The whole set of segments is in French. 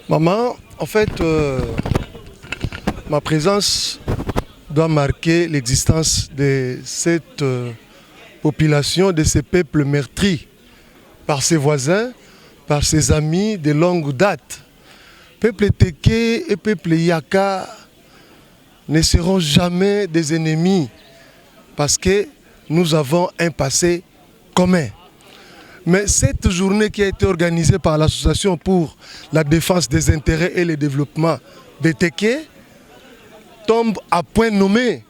Maman, en fait, ma présence doit marquer l'existence de cette population, de ces peuples meurtris par ses voisins, par ses amis de longue date. Peuple Téké et peuple Yaka ne seront jamais des ennemis parce que nous avons un passé commun. Mais cette journée qui a été organisée par l'Association pour la défense des intérêts et le développement des Téké tombe à point nommé.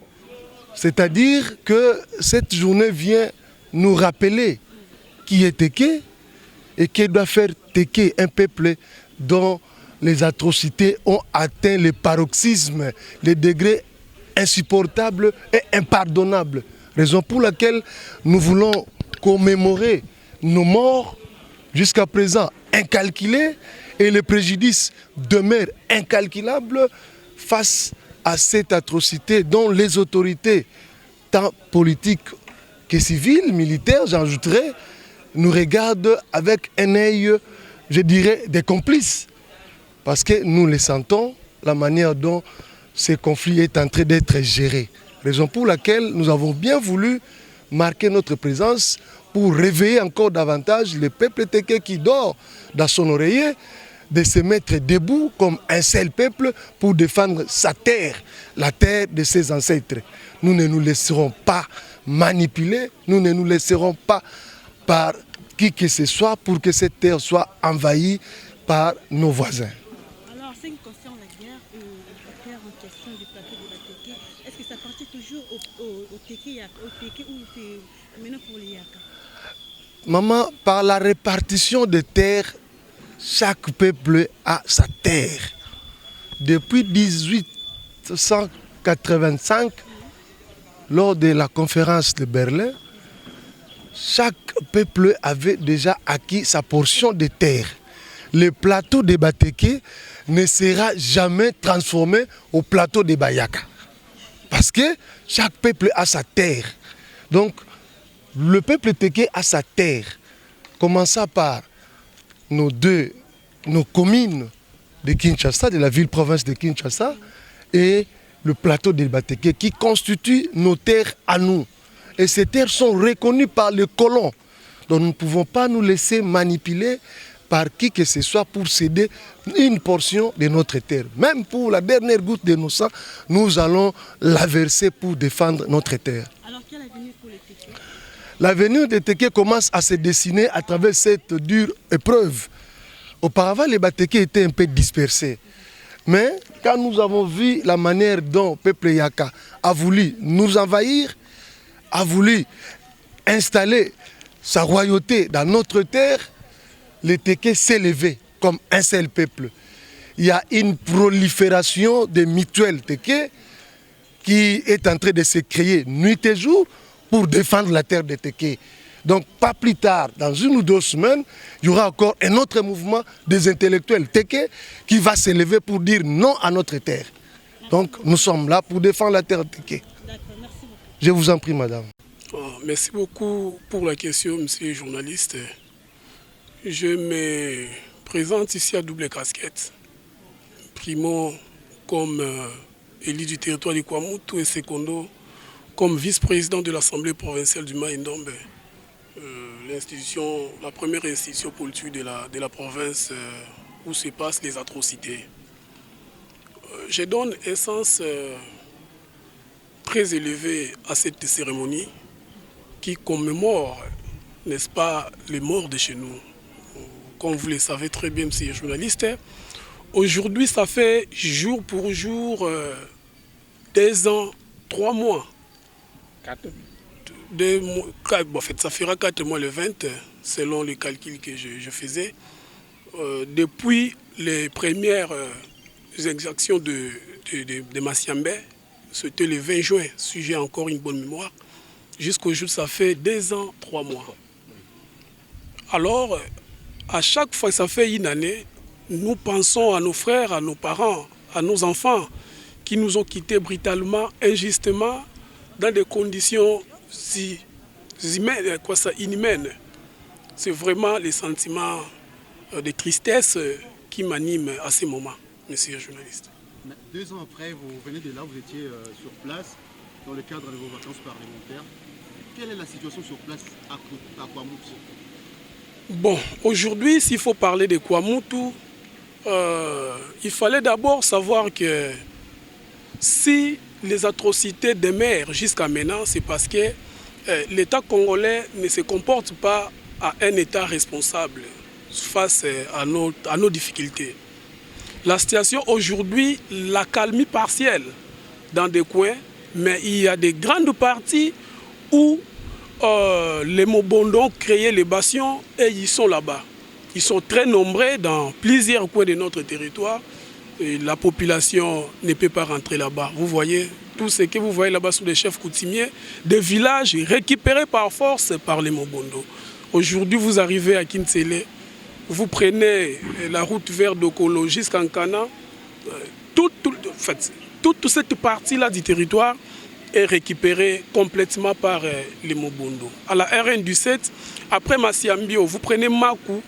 C'est-à-dire que cette journée vient nous rappeler qui est Téké et qui doit faire Téké, un peuple dont les atrocités ont atteint le paroxysme, les degrés insupportables et impardonnables. Raison pour laquelle nous voulons commémorer nos morts jusqu'à présent incalculés et le préjudice demeure incalculable face à cette atrocité dont les autorités, tant politiques que civiles, militaires, j'ajouterais, nous regardent avec un œil, je dirais, des complices. Parce que nous les sentons, la manière dont ce conflit est en train d'être géré. Raison pour laquelle nous avons bien voulu marquer notre présence pour réveiller encore davantage le peuple Téké qui dort dans son oreiller, de se mettre debout comme un seul peuple pour défendre sa terre, la terre de ses ancêtres. Nous ne nous laisserons pas manipuler, nous ne nous laisserons pas par qui que ce soit pour que cette terre soit envahie par nos voisins. Alors, c'est une question de la guerre, la terre en question du plateau de la Téké. Est-ce que ça appartient toujours au Téké ou c'est maintenant pour les Yaka? Maman, par la répartition des terres, chaque peuple a sa terre. Depuis 1885, lors de la conférence de Berlin, chaque peuple avait déjà acquis sa portion de terre. Le plateau de Batéké ne sera jamais transformé au plateau de Bayaka. Parce que chaque peuple a sa terre. Donc, le peuple Téké a sa terre. Commençant par nos communes de Kinshasa, de la ville-province de Kinshasa, et le plateau de Batéké qui constituent nos terres à nous. Et ces terres sont reconnues par les colons. Donc nous ne pouvons pas nous laisser manipuler par qui que ce soit pour céder une portion de notre terre. Même pour la dernière goutte de nos sangs, nous allons la verser pour défendre notre terre. Alors quel avenir pour les Téké? L'avenir des Téké commence à se dessiner à travers cette dure épreuve. Auparavant, les Batéké étaient un peu dispersés. Mais quand nous avons vu la manière dont le peuple Yaka a voulu nous envahir, a voulu installer sa royauté dans notre terre, les Téké s'est levé comme un seul peuple. Il y a une prolifération des mutuelles Téké qui est en train de se créer nuit et jour pour défendre la terre des Téké. Donc pas plus tard, dans 1 ou 2 semaines, il y aura encore un autre mouvement des intellectuels Téké qui va se lever pour dire non à notre terre. Donc nous sommes là pour défendre la terre Téké. Je vous en prie, madame. Merci beaucoup pour la question, monsieur le journaliste. Je me présente ici à double casquette. Primo comme élu du territoire du Kwamoutou et secondo comme vice-président de l'Assemblée provinciale du Maïndombe, la première institution politique de la province où se passent les atrocités. Je donne un sens très élevé à cette cérémonie qui commémore, n'est-ce pas, les morts de chez nous. Comme vous le savez très bien, monsieur le journaliste, aujourd'hui, ça fait jour pour jour 2 ans, 3 mois. En fait, ça fera 4 mois le 20, selon les calculs que je faisais. Depuis les premières exactions de Massiambé, c'était le 20 juin, si j'ai encore une bonne mémoire. Jusqu'au jour, ça fait 2 ans, 3 mois. Alors, à chaque fois que ça fait une année, nous pensons à nos frères, à nos parents, à nos enfants qui nous ont quittés brutalement, injustement, dans des conditions inhumaines. C'est vraiment les sentiments de tristesse qui m'anime à ce moment, monsieur le journaliste. 2 ans après, vous venez de là, vous étiez sur place dans le cadre de vos vacances parlementaires. Quelle est la situation sur place à Kwamutu? Bon, aujourd'hui, s'il faut parler de Kwamutu, il fallait d'abord savoir que si les atrocités demeurent jusqu'à maintenant, c'est parce que l'État congolais ne se comporte pas à un État responsable face à nos difficultés. La situation aujourd'hui, la calmie partielle dans des coins, mais il y a des grandes parties où les Mobondo ont créé les bastions et ils sont là-bas. Ils sont très nombreux dans plusieurs coins de notre territoire. Et la population ne peut pas rentrer là-bas. Vous voyez, tout ce que vous voyez là-bas sont des chefs coutumiers, des villages récupérés par force par les Mobondo. Aujourd'hui, vous arrivez à Kinsele, vous prenez la route vers Dokolo jusqu'à Nkana. Toute cette partie-là du territoire est récupérée complètement par les Mobondo. À la RN17, après Massiambio, vous prenez Makou,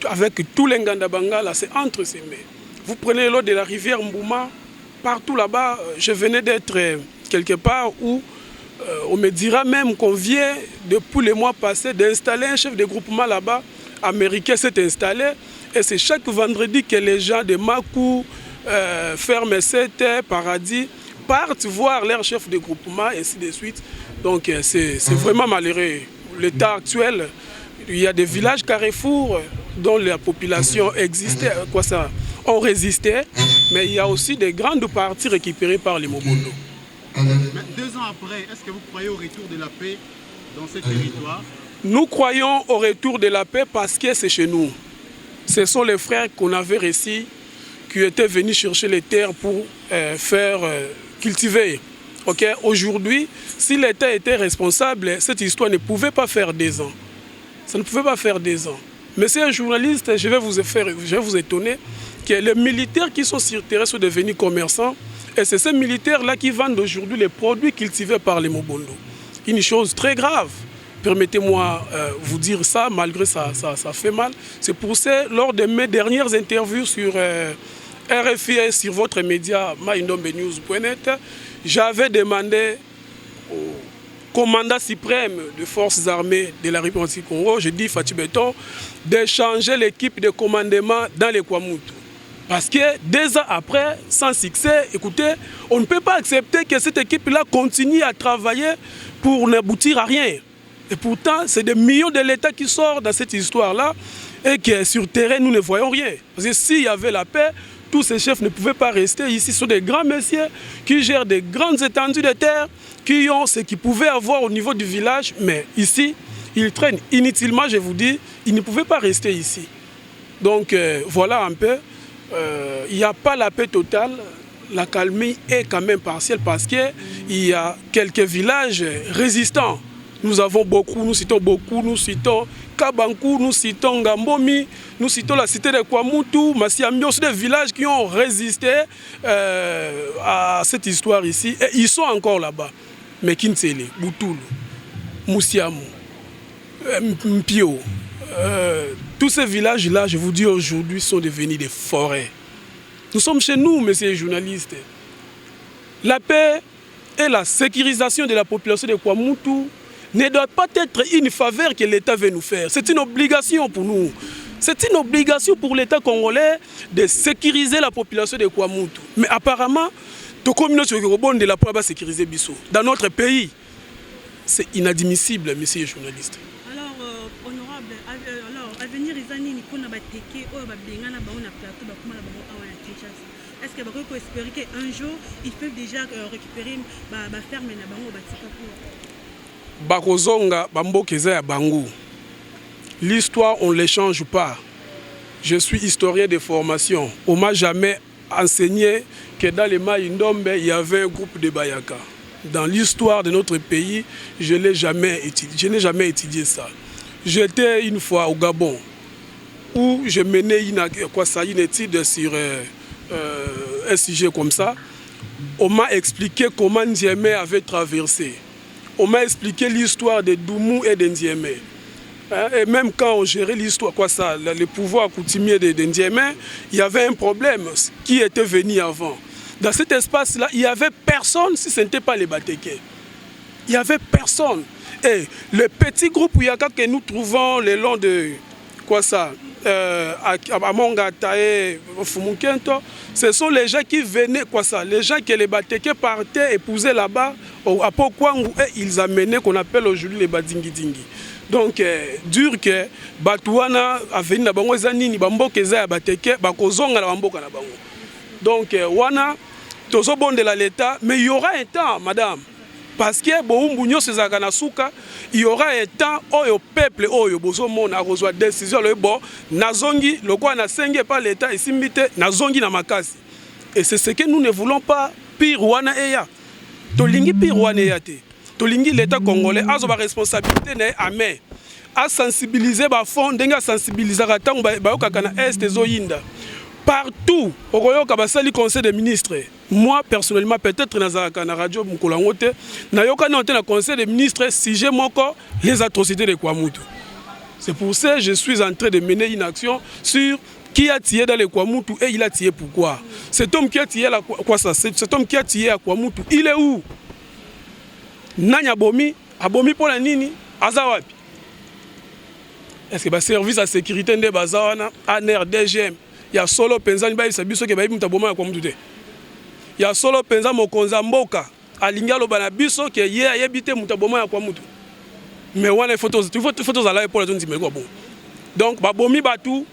avec tous les Ngandabanga, c'est entre ces mains. Vous prenez l'eau de la rivière Mbouma, partout là-bas, je venais d'être quelque part où on me dira même qu'on vient, depuis les mois passés, d'installer un chef de groupement là-bas, américain s'est installé, et c'est chaque vendredi que les gens de Makou, Ferme 7, Paradis, partent voir leur chef de groupement, et ainsi de suite. Donc c'est vraiment malheureux. L'état actuel, il y a des villages carrefours dont la population existait, ont résisté, mais il y a aussi des grandes parties récupérées par les Mobondo. Mais 2 ans après, est-ce que vous croyez au retour de la paix dans ce territoire? Nous croyons au retour de la paix parce que c'est chez nous. Ce sont les frères qu'on avait reçus qui étaient venus chercher les terres pour faire cultiver. Okay? Aujourd'hui, si l'État était responsable, cette histoire ne pouvait pas faire 2 ans. Ça ne pouvait pas faire 2 ans. Mais c'est un journaliste, je vais vous étonner, que les militaires qui sont sur terrain sont devenus commerçants. Et c'est ces militaires-là qui vendent aujourd'hui les produits cultivés par les Mobondo. Une chose très grave. Permettez-moi vous dire ça, malgré ça fait mal. C'est pour ça, lors de mes dernières interviews sur RFI et sur votre média myindombenews.net, j'avais demandé au commandant suprême des forces armées de la République du Congo, je dis Fatou Beton, d'échanger l'équipe de commandement dans les Kwamutu. Parce que 2 ans après, sans succès, écoutez, on ne peut pas accepter que cette équipe-là continue à travailler pour n'aboutir à rien. Et pourtant, c'est des millions de l'État qui sortent dans cette histoire-là et que sur terrain, nous ne voyons rien. Parce que s'il y avait la paix, tous ces chefs ne pouvaient pas rester ici. Ce sont des grands messieurs qui gèrent des grandes étendues de terre, qui ont ce qu'ils pouvaient avoir au niveau du village. Mais ici, ils traînent inutilement, je vous dis, ils ne pouvaient pas rester ici. Donc voilà un peu. Il n'y a pas la paix totale, la calmie est quand même partielle parce qu'il y a quelques villages résistants. Nous citons Kabankou, nous citons Ngambomi, nous citons la cité de Kwamutu, Massiambio, c'est des villages qui ont résisté à cette histoire ici et ils sont encore là-bas. Mais Kinsele, Boutoulou, Moussiamou, Mpio, tous ces villages-là, je vous dis aujourd'hui, sont devenus des forêts. Nous sommes chez nous, messieurs les journalistes. La paix et la sécurisation de la population de Kwamutu ne doit pas être une faveur que l'État veut nous faire. C'est une obligation pour nous. C'est une obligation pour l'État congolais de sécuriser la population de Kwamutu. Mais apparemment, la communauté de la paix va sécuriser Bissau. Dans notre pays, c'est inadmissible, messieurs les journalistes. Honorable, avenir Izani ni kuna bateke oyo babengana bango na plateau bakoma na bango awa na Kinshasa. Est-ce que bako espérer qu'un jour ils peuvent déjà récupérer ba ferme na bango batika pour Bakozonga bambokeza ya bango. L'histoire on ne l'échange pas. Je suis historien de formation. On m'a jamais enseigné que dans les Maïndombe il y avait un groupe de Bayaka. Dans l'histoire de notre pays, je n'ai jamais étudié ça. J'étais une fois au Gabon où je menais une étude sur un sujet comme ça. On m'a expliqué comment Ndiémé avait traversé. On m'a expliqué l'histoire de Doumou et de Ndiémé. Et même quand on gérait l'histoire, quoi ça, le pouvoir coutumier des Ndiémé, il y avait un problème qui était venu avant. Dans cet espace-là, il n'y avait personne si ce n'était pas les Batéké. Il n'y avait personne. Et le petit groupe Yaka que nous trouvons le long de quoi ça, à Mongata et Fumukento, ce sont les gens qui venaient, quoi ça, les gens que les Batéké partaient épouser là-bas, à Pokwangu, et ils amenaient qu'on appelle aujourd'hui les Badingi-Dingi. Donc, dur que Batouana a venu na bango zanini, bamboke za ya Batéké, bakozonga na bamboka na bango. Donc, wana, tozo bon de l'État, mais il y aura un temps, madame. Parce que il y aura un temps où le peuple a reçu des décisions. Nazongi, le quoi n'a sengé pas l'État et simbite, Nazongi na makasi. Et c'est ce que nous ne voulons pas. Pire wana eya. Tolingi pire wana eya te. Tolingi l'État congolais a sa responsabilité ne amé. A sensibiliser ba fond, denga sensibiliser ratang ba okakana est zoyinda. Partout, au Royaume Kabasali Conseil des ministres, moi personnellement, peut-être dans la radio Moukolangote, nayoka na le Conseil des ministres, si j'ai mon corps, les atrocités de Kwamutu. C'est pour ça que je suis en train de mener une action sur qui a tiré dans les Kwamutu et il a tiré pourquoi. Cet homme qui a tiré à quoi ça, cet homme qui a tiré à Kwamutu, il est où? Nanya Bomi, Abomi pour la Nini, Azawapi. Est-ce que le service de sécurité de Bazawana, ANR, DGM, il y a solo penza ni ba isabiso ke ba mutaboma kwa mutute. Il y a solo penza mokonza mboka alingalo bana biso ke ye ayebite mutaboma kwa mutu. Mais wana photos à la pour les gens bon. Donc ba bomi batu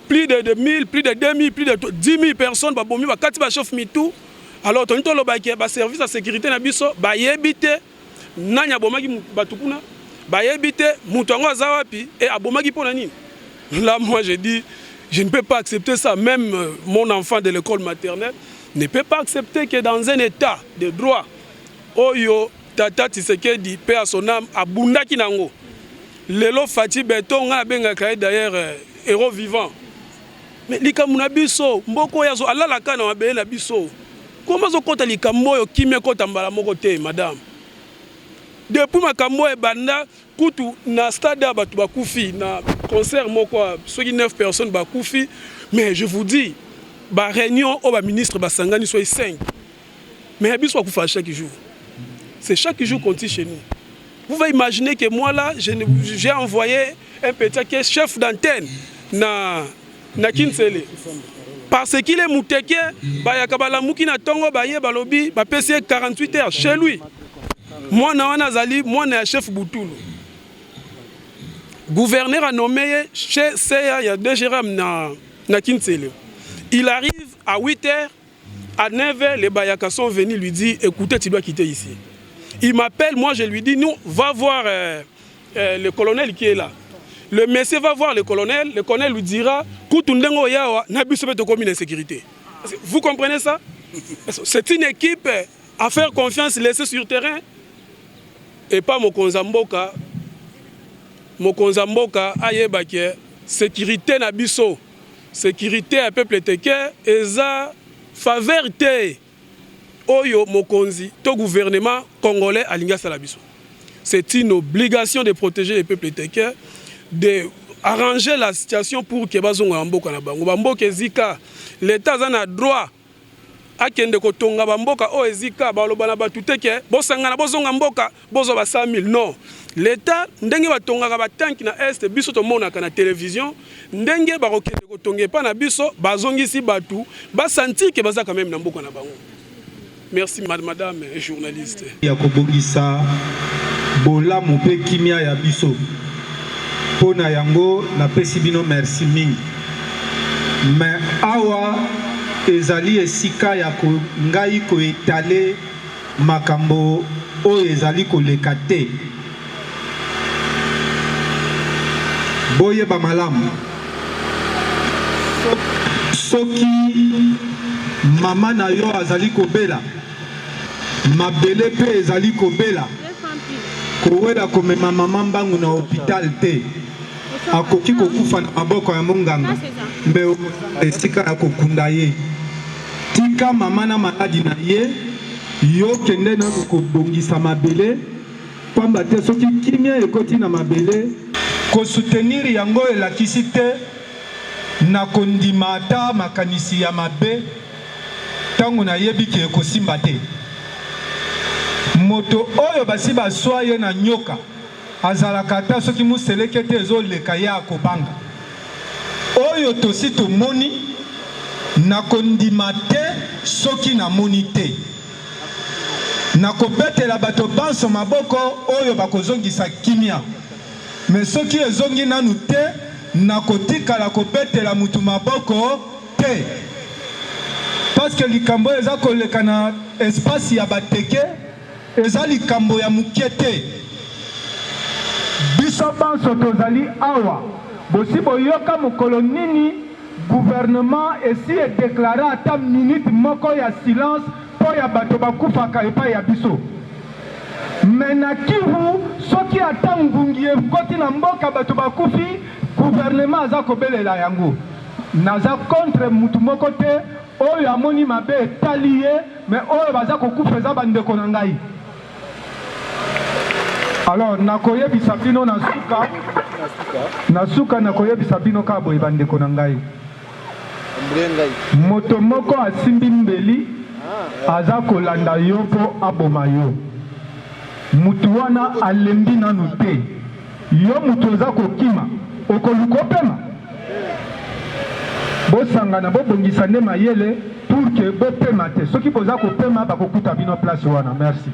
plus de 1000, plus de 2000, plus de 10 000 personnes ba bomi ba kati ba chef mitu. Alors tonito lo ba ke ba service de sécurité na biso ba yebite nanya bomaki batu kuna ba yebite mutu ngo azawapi et abomaki pona nini. Là moi je dis je ne peux pas accepter ça. Même mon enfant de l'école maternelle ne peut pas accepter que dans un état de droit, Oyo, Tata Tshisekedi, paix à son âme, à Bundaki Nango. Lelo Fati Beton, d'ailleurs, héros vivant. Mais Likamuna Bisso, Mboko Yazo, Allah la Kana, Abela Bisso. Comment on compte Likamoyo, qui me compte en Balamokote, madame? Depuis ma Kambo et Banda, Koutou, na stade Batu Bakoufi, na concert, moi, ceux qui 9 personnes Bakoufi, mais je vous dis, la réunion au ministre Basangani soit 5. Mais il soit Koufa chaque jour. C'est chaque jour qu'on tire chez nous. Vous pouvez imaginer que moi là, j'ai envoyé un petit qui est chef d'antenne na Kinsele. Parce qu'il est mouteke, Bayakabala Moukina Tongo, Baye Balobi, PC 48 heures chez lui. Moi, Nazali, moi, je suis chef Boutoulou. Gouverneur a nommé chez CEA, il y a deux gérants na Kinsele. Il arrive à 8h, à 9h, les Bayaka sont venus lui dire écoutez, tu dois quitter ici. Il m'appelle, moi je lui dis non, va voir le colonel qui est là. Le monsieur va voir le colonel lui dira Koutundengo Yawa, Nabiso peut commis d'insécurité. Vous comprenez ça? C'est une équipe à faire confiance, laisser sur terrain. Et pas Mokonzamboka. Mokonzamboka, Ayebake, sécurité Nabiso. Sécurité à peuple teke, eza faveur te. Oyo Mokonzi, to gouvernement congolais alinga salabiso. C'est une obligation de protéger les peuples teke, de arranger la situation pour que bazonga mboka na bango. Bamboka ezika, l'État a droit à kende kotonga bamboka o ezika baloba na batu teke, bosanga na bozonga mboka, bozo ba 100 000. Non. L'État, ndenge batongaka batanki na est, biso to monaka na télévision, ndenge barokende kotonge pa na biso, bazongisi batu, ba sentir que baza quand même na mboka na bango. Merci madame journaliste. Yakobongisa bola mope kimia ya biso. Pona yango na pesi bino merci mingi. Mais awa ezali esika ya ko ngai ko etale makambo o ezali ko lekate. Boye ba malamu soki mama na yo azali kobela mabele pe ezali kobela kowela komema mama mbangu na hôpital te akoki kokufa na maboko ya monganga mbe esika ya kokunda ye tika mama na maladi na ye yo kende na kobongisa mabele pamba te soki kimia ekoti na mabele ko soutenir yango elakisi te na kondima ata makanisi ya mabe tango na yebi ke ekosimba te. Moto oyo basi baswa ye na nyoka azalaka ata soki museleke te ezoleka ye akobanga. Oyo tosi tomoni na kondima te soki na moni te. Na kobetela bato banso maboko oyo bakozongisa kimia. Mais soki ezongi nanu te na kotikala kobetela mutu maboko te. Parce que likambo eza koleka na espace ya bateke eza likambo ya mukiete. Biso banso tozali awa. Bosi boyoka mokolo nini gouvernement esi e déclaré ata minute moko ya silence po ya bato bakufaka epai ya biso. Mais na Kivu soki ata ngungi ekoti na mboka bato bakufi gouvernement aza kobelela yango. Naza contre mutu moko te oyo amoni mabe etali ye mais oyo baza kokufa eza bandeko na ngai. Alors nakoyebisa bino na suka nakoyebisa bino ka boye bandeko na ngai. Moto moko asimbi mbeli aza kolanda yo po aboma yo. Mutu wana alembi nanu te. Yo mutu oza kokima okoluka opema. Bosangana bobongisa nde mayele pour que bopema te. Soki boza kopema bakokuta bino place wana. Merci.